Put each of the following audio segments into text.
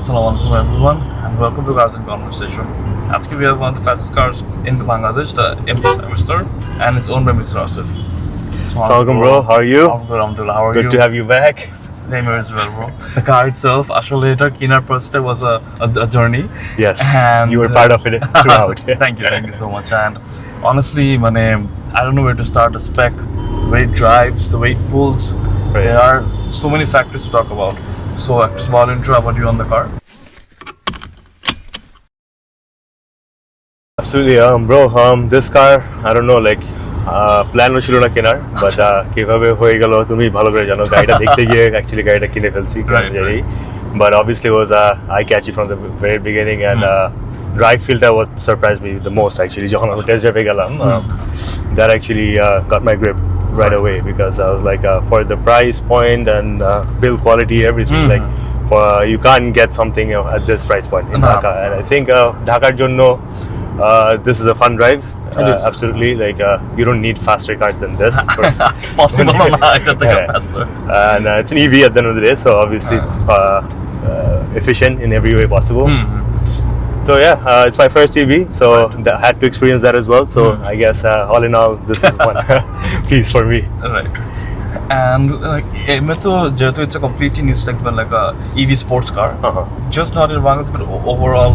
Assalamualaikum everyone and welcome to Cars and Conversation. Today we have one of the fastest cars in Bangladesh, the MG Cyberster, and it's owned by Mr. Asef. Assalamualaikum bro, how are you? Alhamdulillah, how are you? Good to have you back. Same here as well, bro. The car itself, actually, later Kinar Perste was a journey. Yes, and you were part of it throughout. Thank you so much. And honestly, I don't know where to start. The spec, the way it drives, the way it pulls. Right. There are so many factors to talk about. So, a small intro about you on the car. Absolutely, bro. This car, I don't know, plan ছিল না কেনার, but কিভাবে হয়ে গেল তুমি ভালো করে জানো। গাড়িটা দেখতে গিয়ে actually গাড়িটা কিনে ফেলছি। Right. But obviously it was eye catchy from the very beginning, and drive feel that was surprised me the most actually. যখন আমি test drive গেলাম, that actually got my grip right away, because I was like, for the price point and build quality, everything, like you can't get something at this price point in Dhaka, and I think Dhaka's jonno this is a fun drive. Absolutely, you don't need faster car than this. Possible faster. And it's an EV at the end of the day, so obviously efficient in every way possible. So yeah, it's my first EV, so I had to experience that as well. So I guess all in all, this is one piece for me. Right. And it's a completely new segment, like a EV sports car. Just not in Bangladesh, but overall,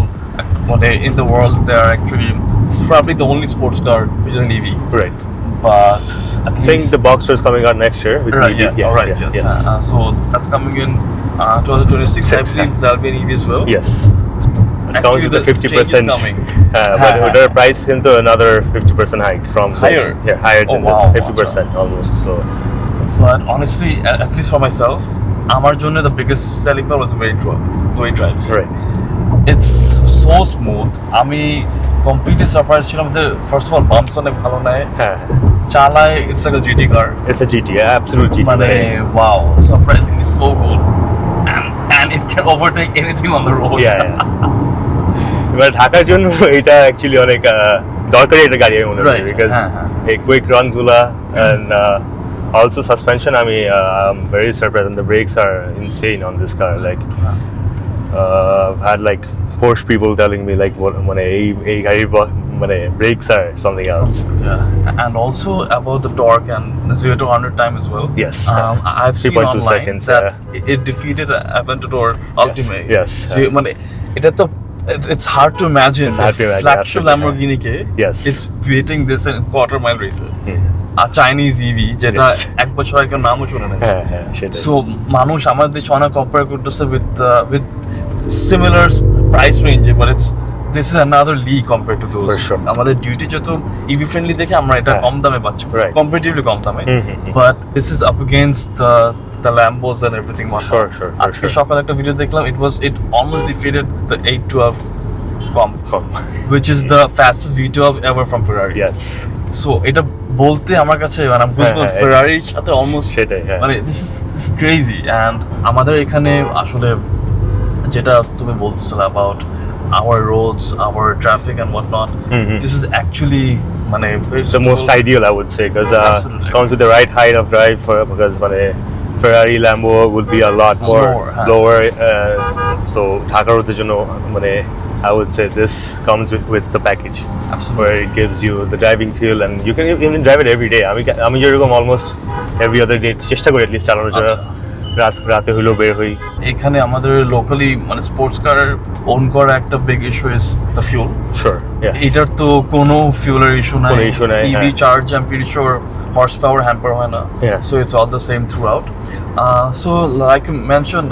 in the world, they are actually probably the only sports car which is an EV. Right. But I think the Boxster is coming out next year. With right. EV. Yes. So that's coming in 2026. I believe there'll be an EV as well. Yes. It Actually, comes with a 50%. But their price into another 50% hike from higher. This. Yeah, higher than this, 50% almost. So. But honestly, at least for myself, আমার জন্য the biggest selling point was the way it drives. Right. It's so smooth. আমি completely surprised ছিলাম যে first of all bumps অনেক ভালো নেয়। চালায়, it's like a GT car. It's a GT, absolute GT. Wow, surprisingly so good. And it can overtake anything on the road. Yeah. But ঢাকার জন্য এটা actually অনেক দরকারি একটা গাড়ি আমি মনে করি, because a quick run গুলা and also suspension. I'm very surprised, and the brakes are insane on this car. I've had Porsche people telling me brakes are something else. Yeah, and also about the torque and the 0 to 100 time as well. Yes, I've seen online seconds, that it defeated Aventador Ultimate. Yes. So it's hard to imagine. Flagship Lamborghini Yes. It's beating this in quarter mile racer. A Chinese EV যেটা এক বছর আগে নামও শুনে নাই। So মানুষ আমাদের সঙ্গে compare করতেছে with similar price range, but this is another league compared to those. For sure. আমাদের ডিউটি যত EV friendly দেখে আমরা এটা কম দামে পাচ্ছি, comparatively কম দামে, but this is up against the Lambos and everything. Sure. আজকে সকালে একটা ভিডিও দেখলাম, it almost defeated the 812 comp, which is the fastest V12 ever from Ferrari. Yes. So এটা বলতে আমার কাছে আমি বুঝবো ফেরারির সাথে almost this is crazy. And আমাদের এখানে আসলে যেটা তুমি বলতেছিলে about our roads, our traffic and whatnot, this is actually the most ideal, I would say, because it comes with the right height of drive, because Ferrari Lambo would be a lot more lower, so Dhaka road I would say this comes with the package. Absolutely. Where it gives you the driving feel, and you can even drive it every day. আমি যেরকম almost every other day চেষ্টা করি at least চালানোর জন্য, রাতে হইলেও বের হই। এখানে আমাদের লোকালি স্পোর্টস কার ওন করা একটা big issue is the fuel. Sure. Yeah. এটার তো কোনো ফিউলের ইস্যু নাই। EV charge, I'm pretty sure horsepower hamper হয় না। So it's all the same throughout. So like you mentioned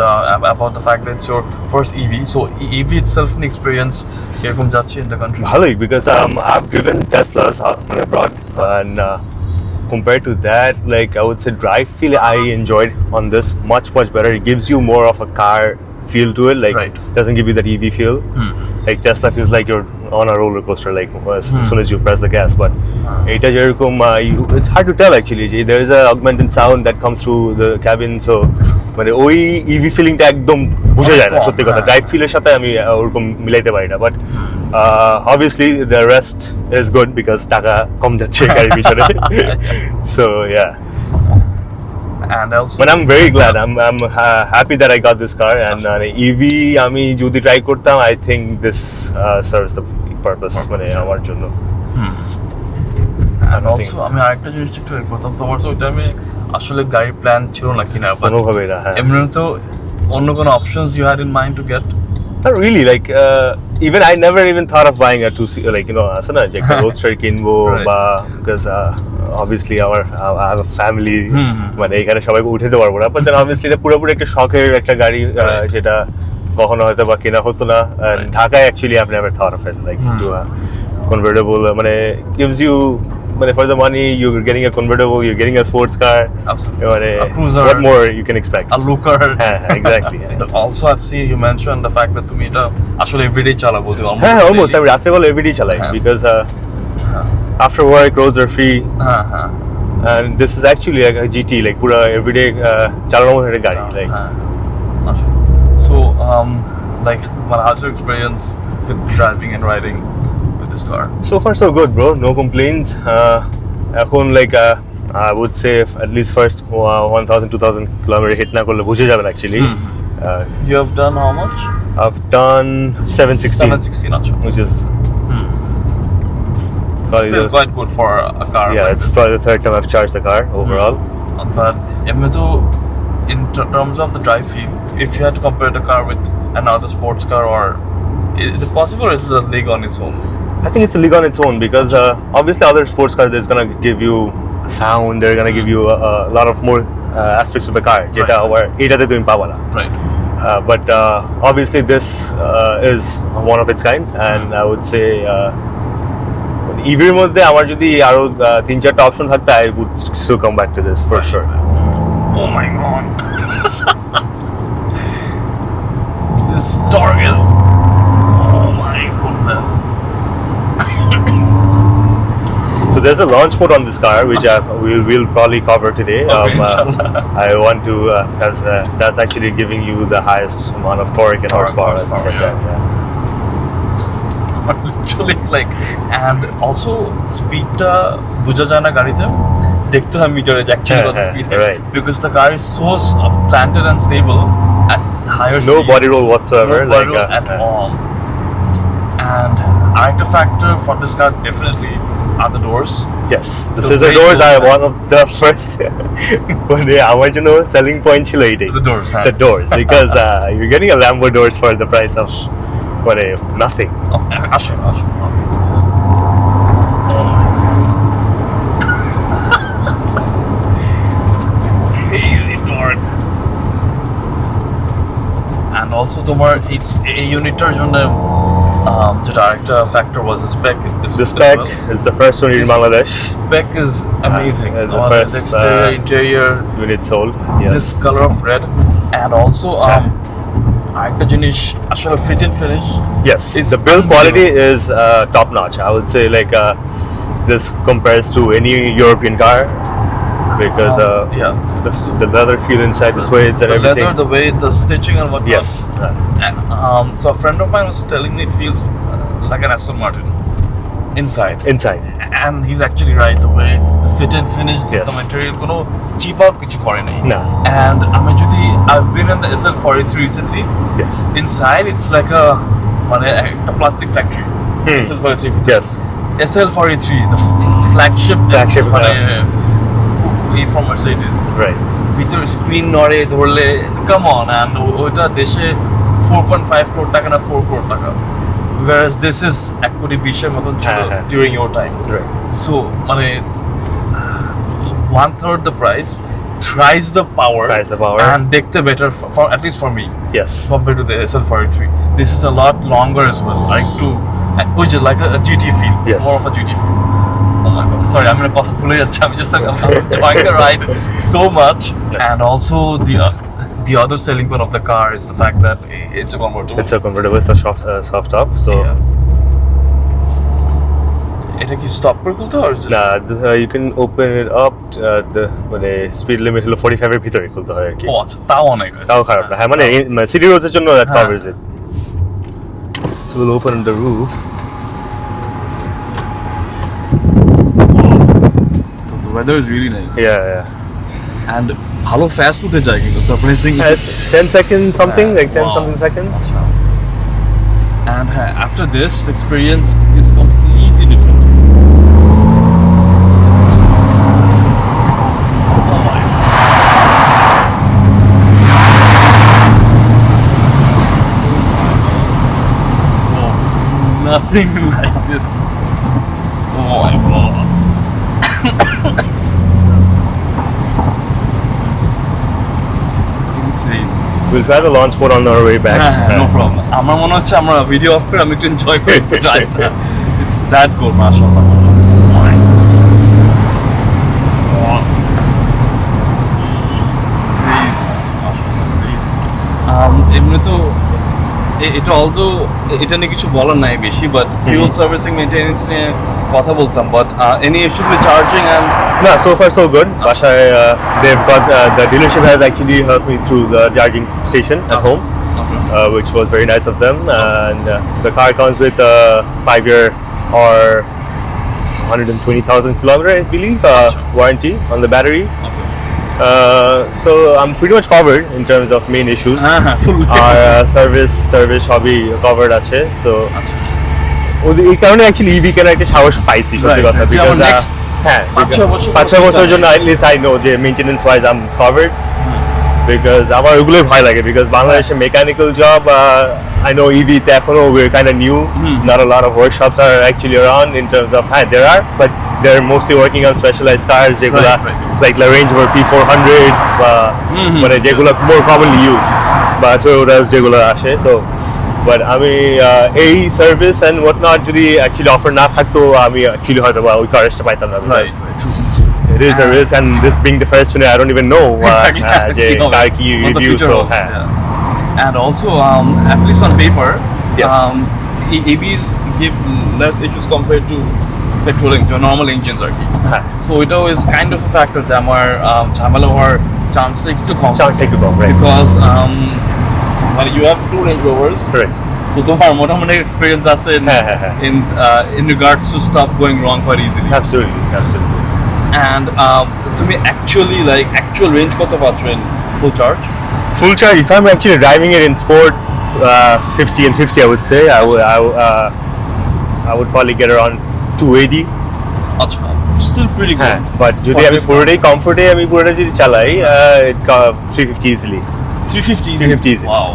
about the fact that it's your first EV, so EV itself an experience এরকম যাচ্ছে in the country. ভালোই, because I've driven Teslas abroad, and compared to that, I would say drive feel I enjoyed on this much better. It gives you more of a car feel to it, doesn't give you that EV feel. Tesla feels like you're on a roller coaster, as soon as you press the gas. But এটা যেরকম it's hard to tell actually. There is a augmented sound that comes through the cabin, so ওই EV ফিলিংটা একদম বোঝা যায় না সত্যি কথা। Drive ফিলের সাথে আমি ওরকম মিলাইতে পারি না, but obviously the rest is good because টাকা কম যাচ্ছে গাড়ির পিছনে। So yeah. And also, but I'm very glad. I'm happy that I got this car. And EV, আমি যদি try করতাম, I think this serves the purpose. মানে আমার জন্য. And also, আমি আরেকটা জিনিস একটু করতাম, তোমার তো ওই টাইমে আসলে গাড়ির প্ল্যান ছিল না কিনা, কোনোভাবেই না। এমনি তো অন্য কোনো options you had in mind to get? Not really. Like even I never even thought of buying a 2C, like আছে না যে একটা roadster কিনবো বা because obviously I have a family, মানে এখানে সবাইকে উঠাতে পারবো না, but then obviously এটা পুরোপুরি একটা শখের একটা গাড়ি, যেটা কখনো হয়তো বা কেনা হতো না। And ঢাকায় actually I've never thought of it like to a convertible, মানে gives you, মানে for the money you're getting a convertible, you're getting a sports car. Absolutely. A cruiser. What more you can expect? A looker. Yeah, exactly. Also I've seen you mentioned the fact that তুমি এটা আসলে everyday চালাবো, almost আমি রাত্রেবেলা everyday চালাই because after work roads are free. And this is actually like a GT, like pura everyday চালানোর মতো একটা গাড়ি, like. So like how's your experience with driving and riding with this car? So far so good, bro. No complaints. এখন like I would say at least first 1,000-2,000 kilometer hit na korle বুঝে যাবেন actually. You have done how much? I've done 716 acha, which is still quite good for a car. Yeah, like it's this. probably the third time I've charged the car overall. Not bad. In terms of the drive feel, if you had to compare the car with another sports car, or is it possible, or is it a league on its own? I think it's a league on its own because obviously other sports cars is gonna give you sound, they're gonna give you a lot of more aspects of the car, যেটা আবার এটাতে তুমি পাবা না। Right. But obviously this is one of its kind, and I would say EVর মধ্যে আমার যদি আরো 3-4টা অপশন থাকতো, I would still come back to this for sure. Oh my god. This torque is, oh my goodness. So there's a launch mode on this car, which we'll probably cover today. Okay, inshallah. I want to, that's actually giving you the highest amount of torque and horsepower. Literally, like, and also speed বুঝা যায় না গাড়িতে, দেখতে হয় মিটারে actually what speed is, right. because the car is so planted and stable at higher speeds. No body roll whatsoever. No body roll at all. And arekta factor for this car definitely are the doors. Yes, the scissor doors are one of the first আমার জন্য selling point ছিল এটাই, the doors, the doors, because you're getting a Lambo doors for the price of nothing. Nothing. Crazy torque. And also তোমার এই ইউনিটটার জন্য যেটা আরেকটা factor was the spec. The spec is the first one in Bangladesh. Spec is amazing. The first exterior, interior unit sold. Yes. This color of red, and also arekta jinish ashole fit and finish. Yes, the build quality is top notch. I would say like this compares to any European car because the leather feel inside, the suede and everything. The leather, the way the stitching and whatnot. Yes. And, so a friend of mine was telling me it feels like an Aston Martin inside. And he's actually right. The way the fit and finish, the material, কোনো cheap out কিছু করে নাই. No. And I've been in the SL43 recently. Yes. Inside it's like a plastic factory. SL43. Yes. SL43, the flagship from Mercedes. Right. ভিতরে screen নড়ে ধরলে, come on, and ওটা দেশে 4.5 crore টাকা না 4 crore টাকা, whereas this is 1.20 কোটি মতন ছিল during your time. Right. So 1/3 the price, thrice the power, and দেখতে better for at least for me. Yes. Compared to the SL43, this is a lot longer as well, which is like a GT feel. Yes. More of a GT feel. Oh my god, sorry, I'm কথা ভুলে যাচ্ছি, I'm enjoying the ride so much. And also the other selling point of the car is the fact that it's a convertible. It's a convertible, it's a soft top, so এটা কি stop করে খুলতে হয়? you can open it up, the speed limit হলো 45 এর ভিতরে খুলতে হয় আর কি। আচ্ছা, তাও অনেক, তাও খারাপ না। মানে সিটি রোডের জন্য that covers it. So we'll open the roof. The weather is really nice. Yeah. And ভালো fast উঠে যায় কিন্তু surprising 10 seconds something like 10 wow. something seconds. And after this the experience is completely different. Nothing like this. Oh my god. Insane. We'll try the launch mode on our way back. No problem. আমার মনে হচ্ছে আমরা video of করে আমি একটু enjoy করি ড্রাইভটা। It's that good, মাশাআল্লাহ। Please, মাশাআল্লাহ, please. এমনি তো এটা অলদো এটা নিয়ে কিছু বলার নাই বেশি বাট ফিউল সার্ভিসিং মেইনটেনেন্স নিয়ে কথা বলতাম but any issues with charging and No, so far so good. Pasha, they've got the dealership has actually helped me through the charging station at home, which was very nice of them. And the car comes with a 5-year or 120,000 kilometer, I believe, warranty on the battery. So I'm pretty much covered in terms of main issues. Our service hobby covered আছে. So এই কারণে actually EV কেনার একটা সাহস পাইছি সত্যি কথা because হ্যাঁ 5-6 বছরের জন্য at least I know যে maintenance wise I'm covered because আমার ওগুলোই ভয় লাগে because বাংলাদেশে mechanical job I know EV তে এখনো we're kind of new. Not a lot of workshops are actually around in terms of there are but they're mostly working on specialized cars যেগুলো like the Range Rover P400s বা মানে যেগুলো more commonly used বা Toyotas যেগুলো আসে তো but আমি এই সার্ভিস এন্ড হোয়াট নট যদি অ্যাকচুয়ালি অফার না থাকতো আমি অ্যাকচুয়ালি হয়তো বা ওই কারটা পাইতাম না it is a risk and this being the first one I don't even know যে কার কি review so and also at least on paper EVs give less issues compared to petrol engine normal engines আর কি so it is kind of a factor যে আমার ঝামেলা হওয়ার চান্সটা একটু কম because well, you have 2 Range Rovers. Correct. So তোমার মোটামুটি experience আছে in regards to stuff going wrong quite easily. Absolutely. And তুমি actually like actual range কত পাচ্ছ in full charge? Full charge. If I'm actually driving it in sport, 50 and 50, I would say I would probably get around 280. আচ্ছা, still pretty good. But যদি আমি পুরোটাই কমফোর্টে আমি পুরোটা যদি চালাই, it 350 easily. 350 easy. Wow,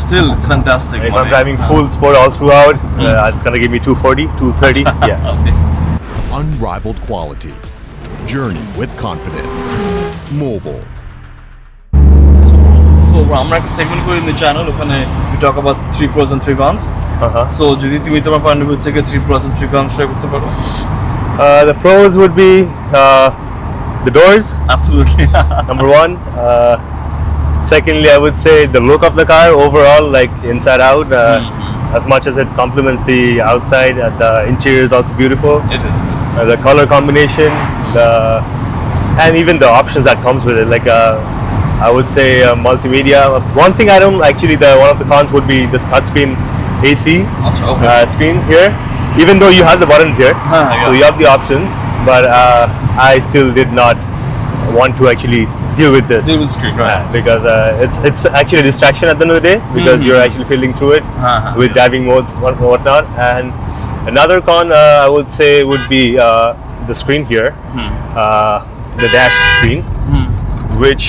still it's fantastic. If I'm driving full sport all throughout, it's gonna give me 240, 230. Yeah. Okay. Unrivaled quality. Journey with confidence. Mobil. So আমরা একটা segment করি in the channel ওখানে we talk about 3 pros and 3 cons. So যদি তুমি তোমার point of view থেকে 3 pros and 3 cons share করতে পারো? The pros would be the doors. Absolutely. Number 1. Secondly, I would say the look of the car overall, like inside out, as much as it complements the outside, the interior is also beautiful. It is. The color combination, and even the options that comes with it, like I would say multimedia. One thing I don't actually, one of the cons would be this touchscreen AC screen here. Even though you have the buttons here, so you have the options, but I still did not want to actually deal with this. Deal with screen, right? Because it's actually a distraction at the end of the day because you're actually fiddling through it with driving modes and whatnot. And another con I would say would be the screen here, the dash screen, which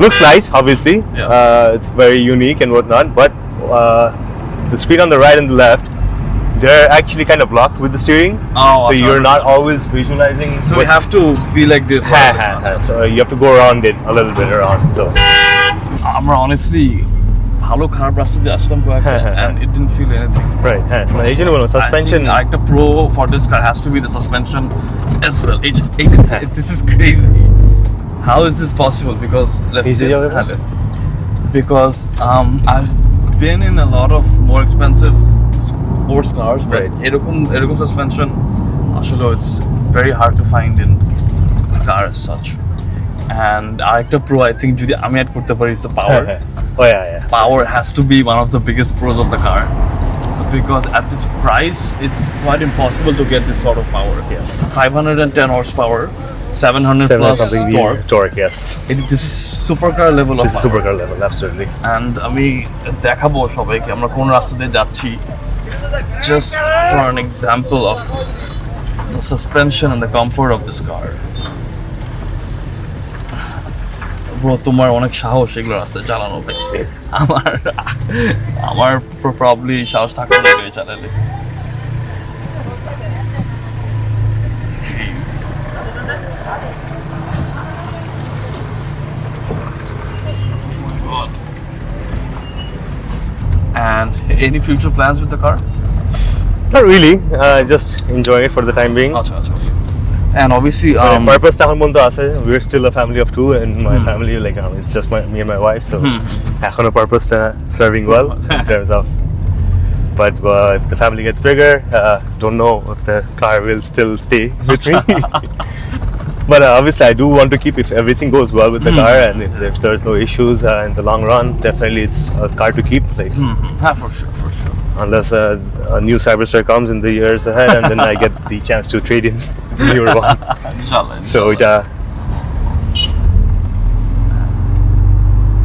looks nice. Obviously, it's very unique and whatnot. But the screen on the right and the left, they're actually kind of blocked with the steering, so you're not always visualizing. So we have to be like this. So you have to go around it a little bit around. So আমরা honestly ভালো খারাপ রাস্তা দিয়ে আসলাম and it didn't feel anything. Right. এই জন্য বললাম suspension. একটা pro for this car has to be the suspension as well. This is crazy. How is this possible? Because because I've been in a lot of more expensive sports cars, but এরকম suspension আসলে it's very hard to find in a car as such. And আরেকটা pro I think যদি আমি add করতে পারি is the power. Power has to be one of the biggest pros of the car because at this price it's quite impossible to get this sort of power. 510 horsepower, 700 plus torque. Yes. This is supercar level. This is supercar level, absolutely. And আমি দেখাবো সবাইকে আমরা কোন রাস্তা দিয়ে যাচ্ছি, just for an example of the suspension and the comfort of this car. Bro, তোমার অনেক সাহস এগুলো রাস্তায় চালানো ভাই। আমার probably সাহস থাকলে গাড়ি চালালে। And any future plans with the car? Not really. Just enjoying it for the time being. And obviously, purpose ta hondo ase. We're still a family of two, and my family, like, it's just me and my wife. So, ekhono purpose ta serving well in terms of. But if the family gets bigger, don't know if the car will still stay with me. But obviously, I do want to keep, if everything goes well with the car, and if there's no issues in the long run, definitely it's a car to keep. Like, for sure. Unless a new Cyberster comes in the years ahead, and then I get the chance to trade in the newer one. Inshallah. So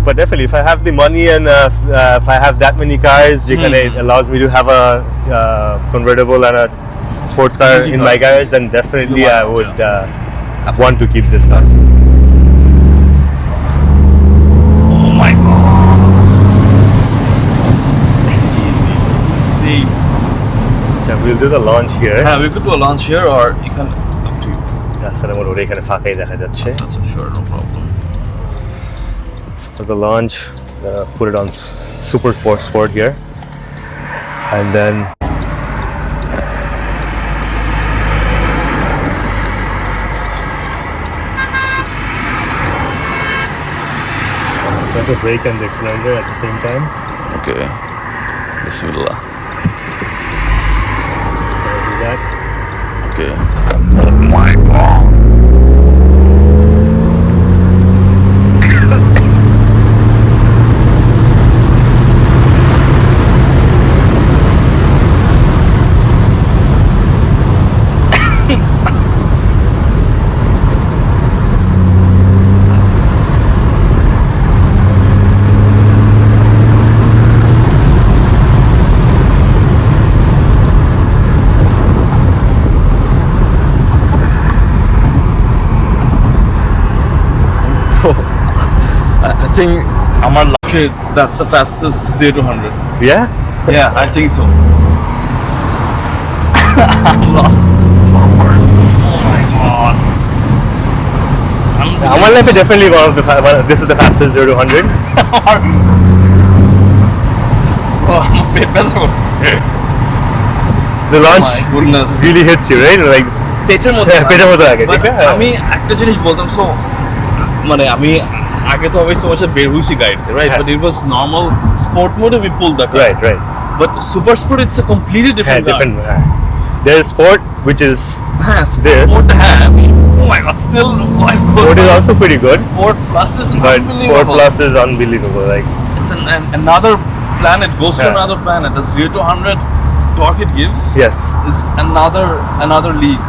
but definitely, if I have the money and if I have that many cars, it allows me to have a convertible and a sports car in my garage, then definitely I would want to keep this car. Oh my god. Insane. So we'll do the launch here. Yeah, we could do a launch here, or you can, up to you. Yeah, Salam ওরে এখানে ফাঁকাই দেখা যাচ্ছে. That's sure, no problem. For the launch, put it on super sport here, and then press the brake and the accelerator at the same time. Okay. Bismillah. So I'll do that. Okay. Oh my god. I think আমার life that's the fastest 0 to 100. Yeah, I think so. I'm lost for words. Oh my god. My life is definitely this is the fastest 0 to 100. The launch really hits you, right? Like পেটের মধ্যে আগে ঠিক আছে আমি একটা জিনিস বলতাম so মানে আমি আগে তো অবশ্যই তোমার সাথে বের হইছি গাড়িতে right but it was normal sport মোডে we pull the car right but super sport it's a completely different there's sport which is this I mean, oh my god still quite good sport is also pretty good sport plus is but sport plus is unbelievable like it's another planet goes to another planet the 0 to 100 torque it gives is another league.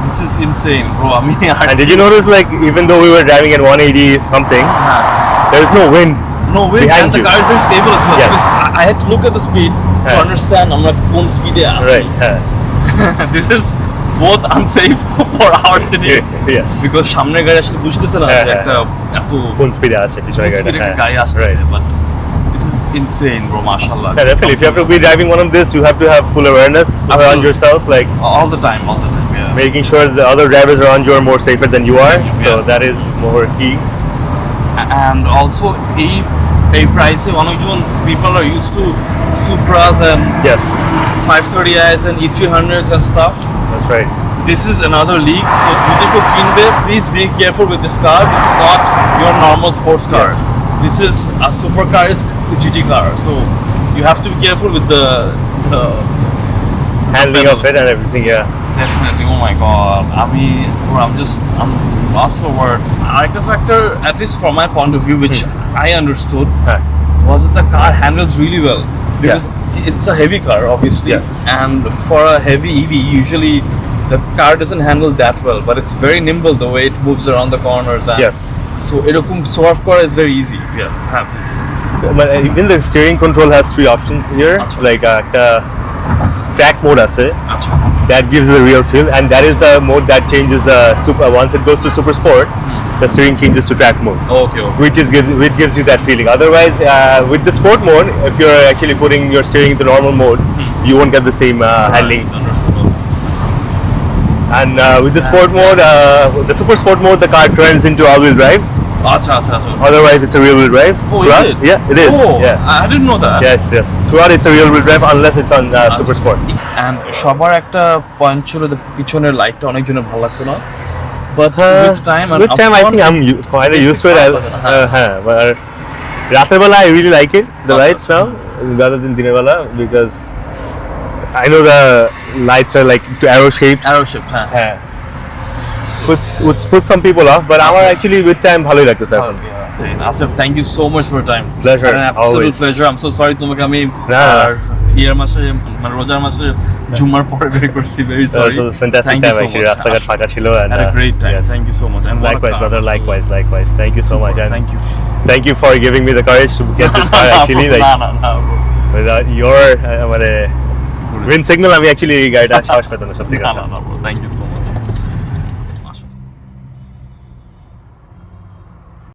This is insane, bro. I mean, and did you notice, like, even though we were driving at 180 something, there is no wind. No wind, and the car is very stable as well. Yes. I had to look at the speed to understand. I'm like, what speed is right? This is both unsafe for our city. Yes. Because সামনে গাড়ি আসলে বুঝতেছে না যে একটা এত কোন স্পিডে আছে পিছনে গাড়ি আসতেছে, but this is insane, bro. Mashallah. Yeah, definitely. If you have to be driving one of this, you have to have full awareness around yourself, like all the time. Yeah. Making sure the other drivers around you are more safer than you are. So that is more key. And also, a price অনেকজন people are used to Supras and 530i's and E300s and stuff. That's right. This is another league. So, যদি কেউ কিনবে, please be careful with this car. This is not your normal sports car. This is a supercar, is GT car. So, you have to be careful with the handling of it and everything. Yeah. Definitely. Oh my god. I mean, I'm lost for words. Another factor, at least from my point of view, which I understood, was that the car handles really well because it's a heavy car, obviously. Yes. And for a heavy EV, usually the car doesn't handle that well, but it's very nimble the way it moves around the corners. And yes. So এরকম swerve করা is very easy. Yeah, please. So, but even the steering control has 3 options here. Achha. Like track mode আছে. আচ্ছা. That gives the real feel, and that is the mode that changes the super. Once it goes to super sport, the steering changes to track mode. Okay. Which gives you that feeling. Otherwise, with the sport mode, if you're actually putting your steering into normal mode, you won't get the same handling. Understandable. And with the sport mode, the super sport mode, the car turns into all-wheel drive. আচ্ছা. Otherwise, it's a rear-wheel drive. Oh, Throughout, is it? Yeah, it is. Oh, Yeah. I didn't know that. Yes. Throughout, it's a rear-wheel drive unless it's on super sport. And সবার একটা point ছিল যে পিছনের লাইটটা অনেকজনের ভালো লাগতো না, but with time and With time, I think I'm kind of used to it. But রাতের বেলা, I really like it. The lights now rather than দিনের বেলা, because I know the lights are like arrow shaped. হ্যাঁ. Put some people off, but আমার actually with time ভালোই লাগতেছে এখন. Asef, thank you so much for your time. Pleasure, An absolute always. pleasure. I'm so sorry তোমাকে আমি ইয়ার মাসে মানে রোজার মাসে জুম্মার পরে বের করছি. Very sorry. So fantastic time actually. রাস্তাঘাট ফাঁকা ছিল and had a great time. Yes. Thank you so much. And likewise, brother. Likewise. Thank you so much. And thank you for giving me the courage to get this car actually. Like না without your মানে green signal, আমি actually গাড়িটা সাহস পেতাম না সত্যি কথা. Thank you so much.